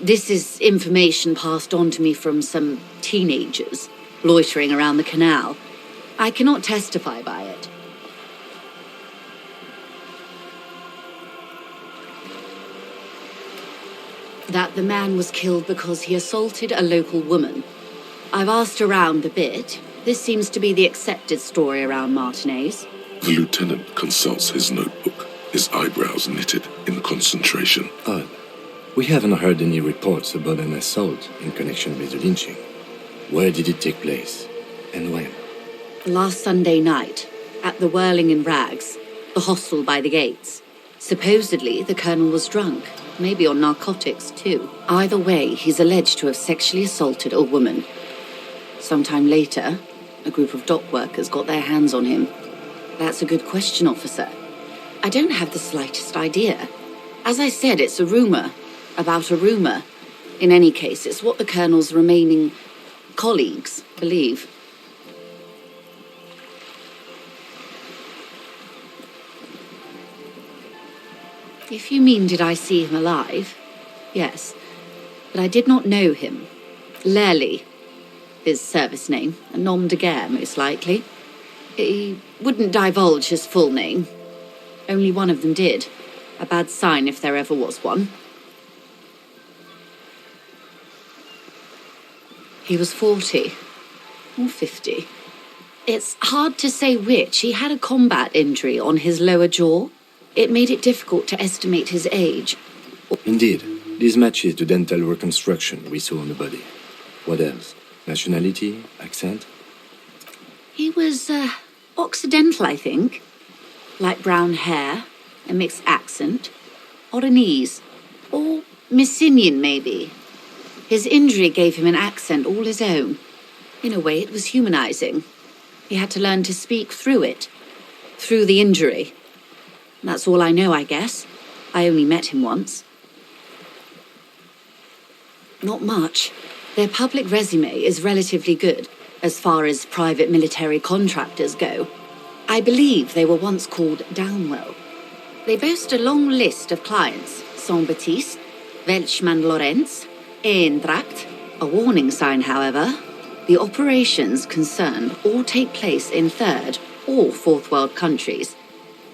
This is information passed on to me from some teenagers loitering around the canal. I cannot testify by it. That the man was killed because he assaulted a local woman. I've asked around a bit. This seems to be the accepted story around Martinez. The lieutenant consults his notebook, his eyebrows knitted in concentration. Odd. We haven't heard any reports about an assault in connection with the lynching. Where did it take place? And when? Last Sunday night, at the Whirling in Rags, the hostel by the gates. Supposedly, the colonel was drunk, maybe on narcotics too. Either way, he's alleged to have sexually assaulted a woman. Sometime later, a group of dock workers got their hands on him. That's a good question, officer. I don't have the slightest idea. As I said, it's a rumor about a rumor. In any case, it's what the colonel's remaining colleagues believe. If you mean did I see him alive, yes, but I did not know him. Lely, his service name, a nom de guerre most likely. He wouldn't divulge his full name. Only one of them did. A bad sign if there ever was one. He was 40 or 50. It's hard to say which. He had a combat injury on his lower jaw. It made it difficult to estimate his age. Indeed. This matches the dental reconstruction we saw on the body. What else? Nationality? Accent? He was, Occidental, I think. Light brown hair, a mixed accent, Oranese, or Messinian, maybe. His injury gave him an accent all his own. In a way, it was humanizing. He had to learn to speak through it, through the injury. That's all I know, I guess. I only met him once. Not much. Their public resume is relatively good, as far as private military contractors go. I believe they were once called Downwell. They boast a long list of clients: Saint-Baptiste, Welchman-Lorenz, Eendracht. A warning sign, however. The operations concerned all take place in third or fourth world countries.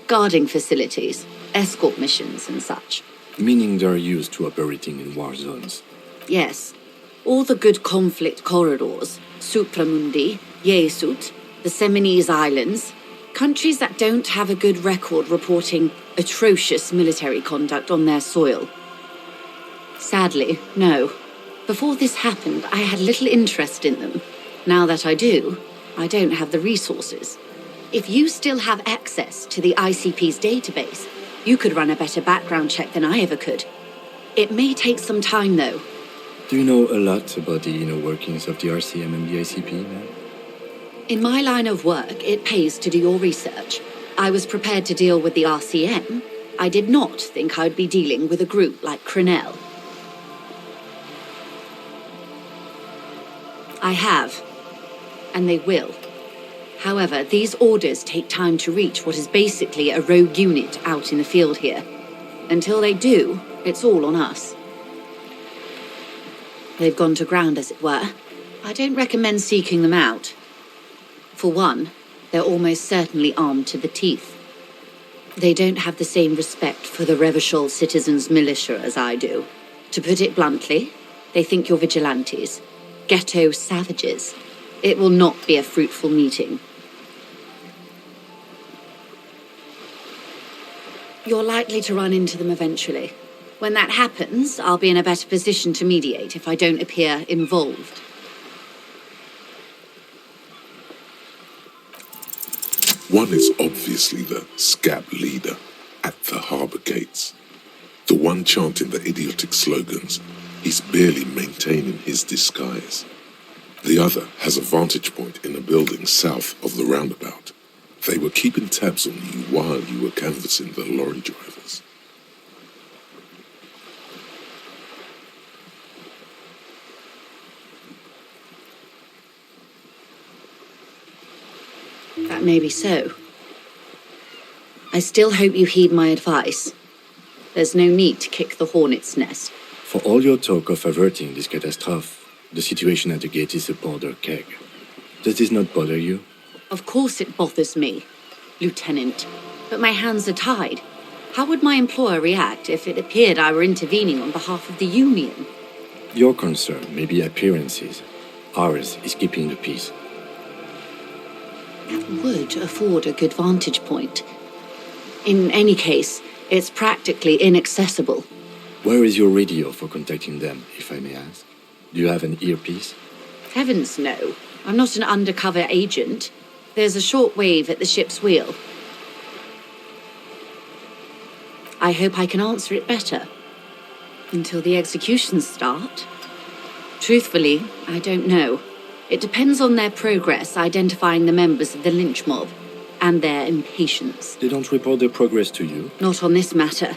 Guarding facilities, escort missions and such. Meaning they're used to operating in war zones. Yes. All the good conflict corridors, Supramundi, Yesut, the Seminese Islands, countries that don't have a good record reporting atrocious military conduct on their soil. Sadly, no. Before this happened, I had little interest in them. Now that I do, I don't have the resources. If you still have access to the ICP's database, you could run a better background check than I ever could. It may take some time, though. Do you know a lot about the inner workings of the RCM and the ICP, ma'am? In my line of work, it pays to do your research. I was prepared to deal with the RCM. I did not think I'd be dealing with a group like Crenel. I have, and they will. However, these orders take time to reach what is basically a rogue unit out in the field here. Until they do, it's all on us. They've gone to ground, as it were. I don't recommend seeking them out. For one, They're almost certainly armed to the teeth. They don't have the same respect for the Revachol citizens' militia as I do. To put it bluntly, they think you're vigilantes, ghetto savages. It will not be a fruitful meeting. You're likely to run into them eventually. When that happens, I'll be in a better position to mediate if I don't appear involved. One is obviously the scab leader at the harbour gates. The one chanting the idiotic slogans. He's barely maintaining his disguise. The other has a vantage point in a building south of the roundabout. They were keeping tabs on you while you were canvassing the lorry drivers. That may be so. I still hope you heed my advice. There's no need to kick the hornet's nest. For all your talk of averting this catastrophe, the situation at the gate is a powder keg. Does this not bother you? Of course it bothers me, Lieutenant. But my hands are tied. How would my employer react if it appeared I were intervening on behalf of the Union? Your concern may be appearances. Ours is keeping the peace. That would afford a good vantage point. In any case, it's practically inaccessible. Where is your radio for contacting them, if I may ask? Do you have an earpiece? Heavens no. I'm not an undercover agent. There's a short wave at the ship's wheel. I hope I can answer it better. Until the executions start? Truthfully, I don't know. It depends on their progress identifying the members of the lynch mob, and their impatience. They don't report their progress to you? Not on this matter.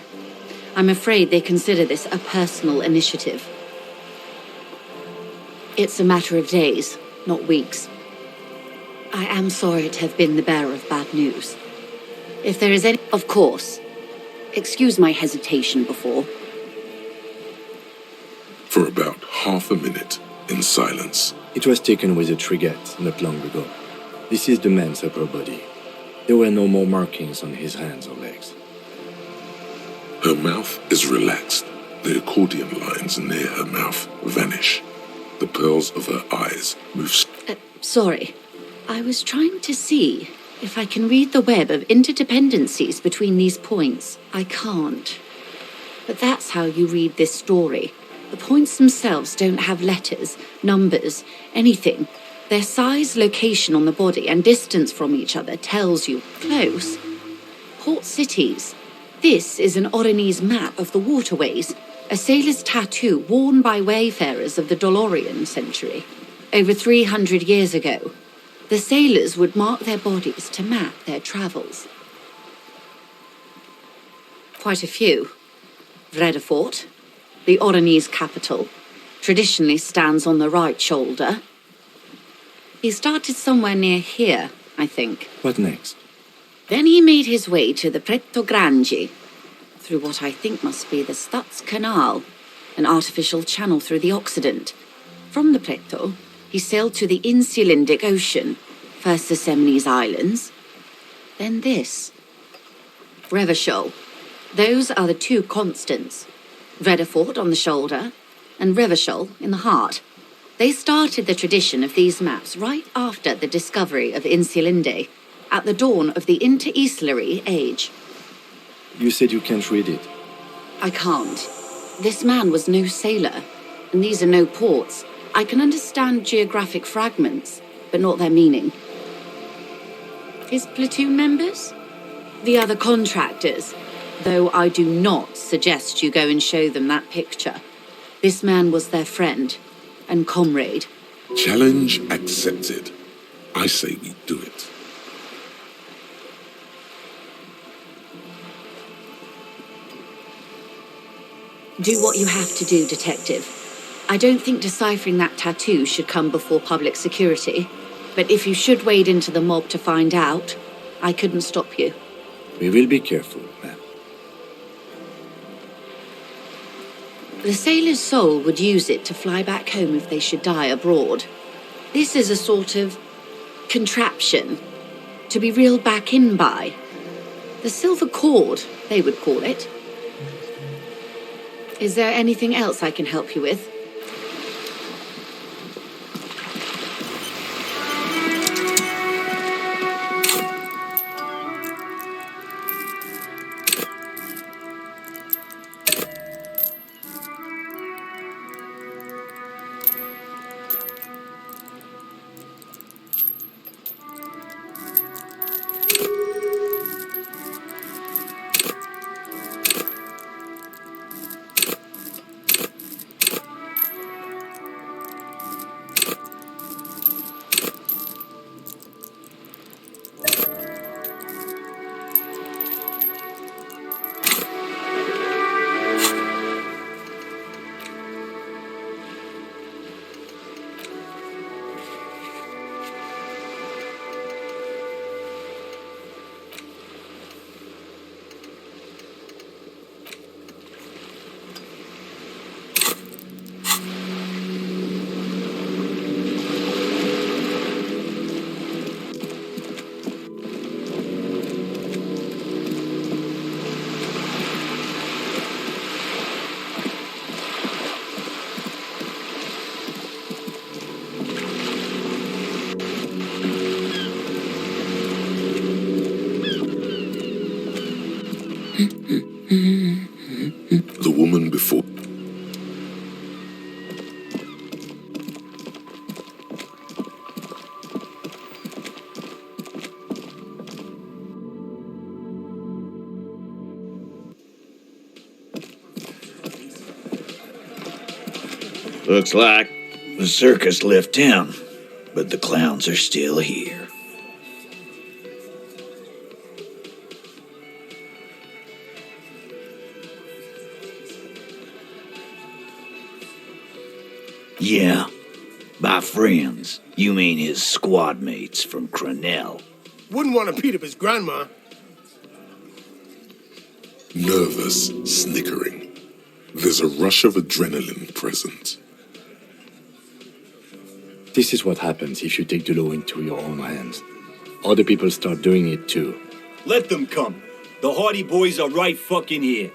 I'm afraid they consider this a personal initiative. It's a matter of days, not weeks. I am sorry to have been the bearer of bad news. If there is any... Of course. Excuse my hesitation before. For about half a minute, in silence. It was taken with a trigette not long ago. This is the man's upper body. There were no more markings on his hands or legs. Her mouth is relaxed. The accordion lines near her mouth vanish. The pearls of her eyes move... Sorry. I was trying to see if I can read the web of interdependencies between these points. I can't. But that's how you read this story. The points themselves don't have letters, numbers, anything. Their size, location on the body, and distance from each other tells you close. Port cities. This is an Oronese map of the waterways, a sailor's tattoo worn by wayfarers of the Dolorian century. Over 300 years ago, the sailors would mark their bodies to map their travels. Quite a few. Vredefort, the Oronese capital, traditionally stands on the right shoulder. He started somewhere near here, I think. What next? Then he made his way to the Preto Grande, through what I think must be the Stutz Canal, an artificial channel through the Occident. From the Preto, he sailed to the Insulindic Ocean, first the Semnes Islands, then this. Revachol. Those are the two constants. Vredefort on the shoulder, and Revachol in the heart. They started the tradition of these maps right after the discovery of Insulinde, at the dawn of the Inter-Islary Age. You said you can't read it. I can't. This man was no sailor, and these are no ports. I can understand geographic fragments, but not their meaning. His platoon members? The other contractors, though I do not suggest you go and show them that picture. This man was their friend and comrade. Challenge accepted. I say we do it. Do what you have to do, Detective. I don't think deciphering that tattoo should come before public security, but if you should wade into the mob to find out, I couldn't stop you. We will be careful, ma'am. The sailor's soul would use it to fly back home if they should die abroad. This is a sort of contraption to be reeled back in by. The silver cord, they would call it. Is there anything else I can help you with? The woman before. Looks like the circus left town, but the clowns are still here. Yeah, by friends, you mean his squad mates from Cronell. Wouldn't want to beat up his grandma. Nervous, snickering. There's a rush of adrenaline present. This is what happens if you take the law into your own hands. Other people start doing it too. Let them come. The Hardy Boys are right fucking here.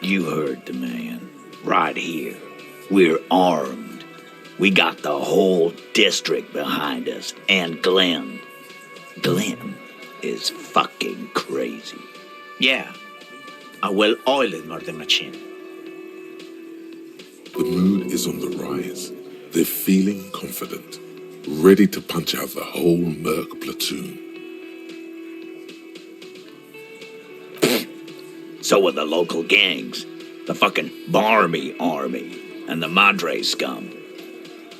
You heard the man. Right here. We're armed. We got the whole district behind us, and Glenn. Glenn is fucking crazy. Yeah, a well-oiled murder machine. The mood is on the rise. They're feeling confident, ready to punch out the whole Merc platoon. So are the local gangs, the fucking Barmy Army, and the Madre scum.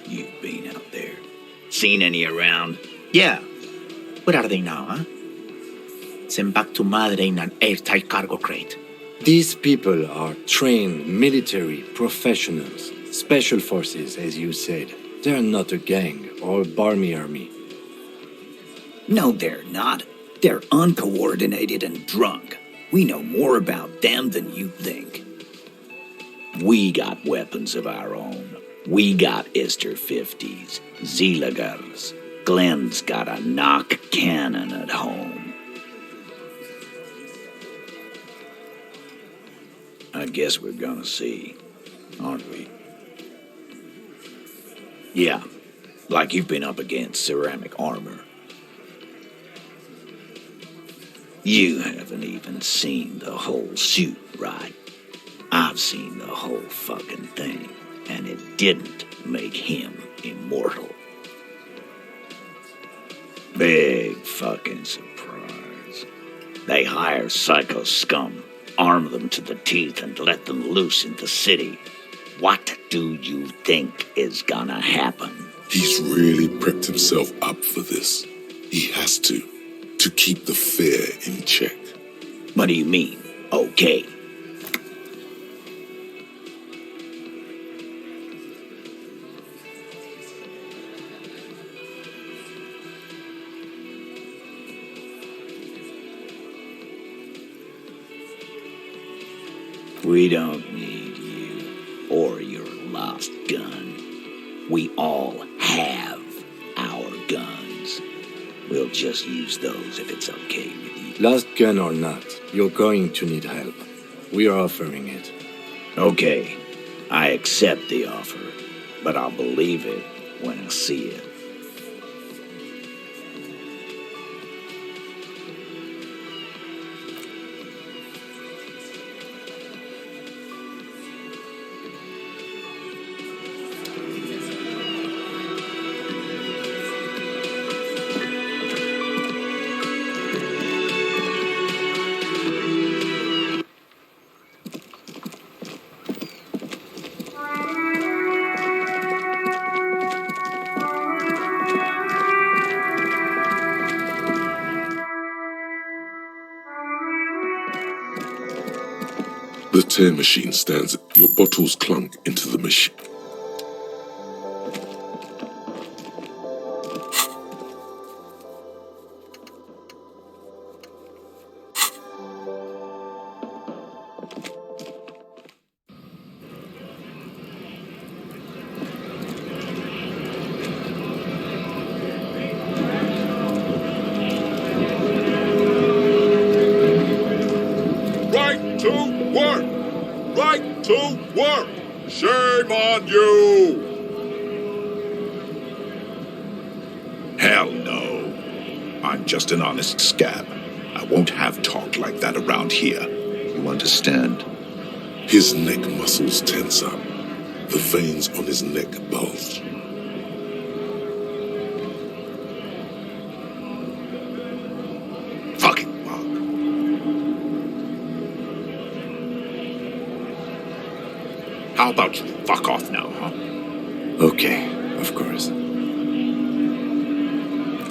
You've been out there. Seen any around? Yeah. Where are they now, huh? Sent back to Madre in an airtight cargo crate. These people are trained military professionals, special forces, as you said. They're not a gang or a barmy army. No, they're not. They're uncoordinated and drunk. We know more about them than you think. We got weapons of our own. We got Ister 50s, Zeelagers. Glenn's got a knock cannon at home. I guess we're gonna see, aren't we? Yeah, like you've been up against ceramic armor. You haven't even seen the whole suit, right? I've seen the whole fucking thing, and it didn't make him immortal. Big fucking surprise. They hire psycho scum, arm them to the teeth, and let them loose in the city. What do you think is gonna happen? He's really prepped himself up for this. He has to keep the fear in check. What do you mean, okay? We don't need you or your lost gun. We all have our guns. We'll just use those if it's okay with you. Last gun or not, you're going to need help. We are offering it. Okay, I accept the offer, but I'll believe it when I see it. The tear machine stands. Your bottles clunk into the machine. Right to work! Right to work! Shame on you! Hell no. I'm just an honest scab. I won't have talk like that around here. You understand? His neck muscles tense up. The veins on his neck bulge. Fucking Mark. How about you fuck off now, huh? Okay, of course.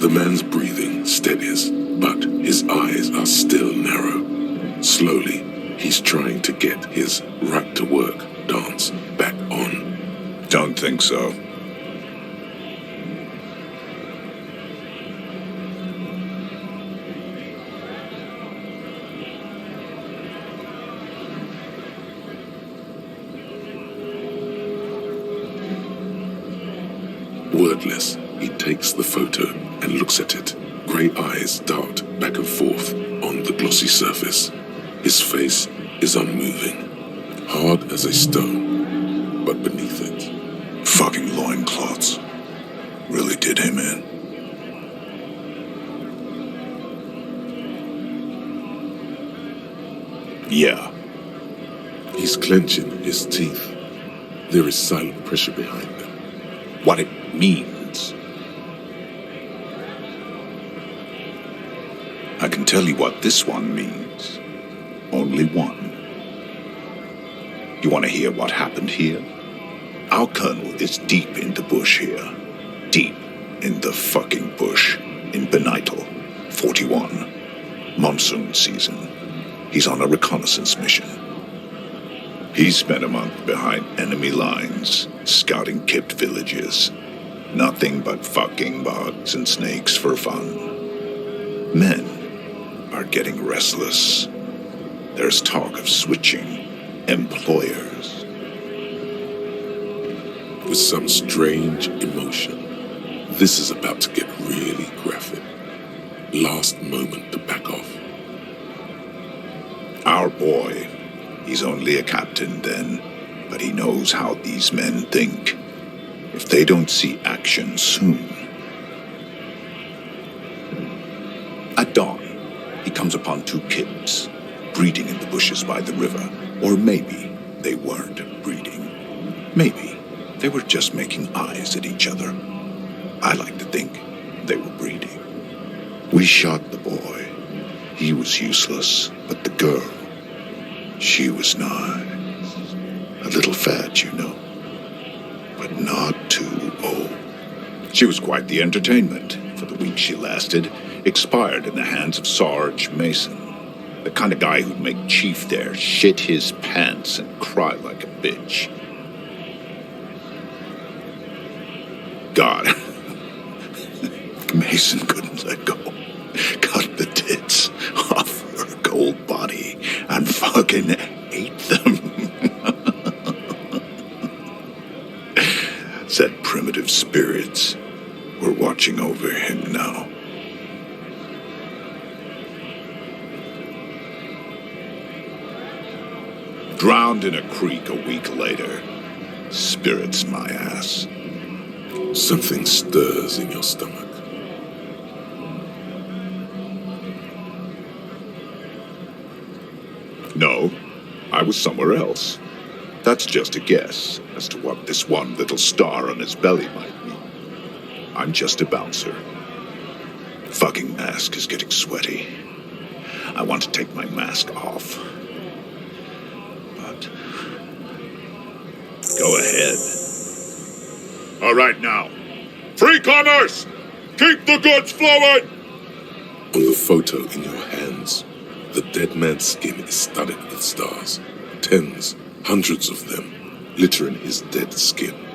The man's breathing steadies, but his eyes are still narrow. Slowly, he's trying to get his right to work dance back on. Don't think so. Wordless, he takes the photo and looks at it. Grey eyes dart back and forth on the glossy surface. His face is unmoving, hard as a stone, but beneath it, Fucking loincloths. Really did him in. Yeah. he's clenching his teeth. There is silent pressure behind them. What it means. I can tell you what this one means. Only one. You want to hear what happened here? Our colonel is deep in the bush here. Deep in the fucking bush. In Benital, 41. Monsoon season. He's on a reconnaissance mission. He spent a month behind enemy lines, scouting kipped villages. Nothing but fucking bugs and snakes for fun. Men are getting restless. There's talk of switching employers. With some strange emotion, this is about to get really graphic. Last moment to back off. Our boy, he's only a captain then, but he knows how these men think. If they don't see action soon. At dawn, he comes upon two kids, breeding in the bushes by the river. Or maybe they weren't breeding. Maybe they were just making eyes at each other. I like to think they were breeding. We shot the boy. He was useless, but the girl, she was nice. A little fat, you know, but not too old. She was quite the entertainment for the week she lasted, expired in the hands of Sarge Mason. The kind of guy who'd make Chief there shit his pants and cry like a bitch. God, Mason couldn't let go. Cut the tits off her cold body and fucking ate them. Said primitive spirits were watching over him now. Drowned in a creek a week later. Spirits my ass. Something stirs in your stomach. No, I was somewhere else. That's just a guess as to what this one little star on his belly might mean. I'm just a bouncer. Fucking mask is getting sweaty. I want to take my mask off. But... go ahead. All right now. Free commerce! Keep the goods flowing! On the photo in your hands, the dead man's skin is studded with stars. Tens, hundreds of them, littering his dead skin.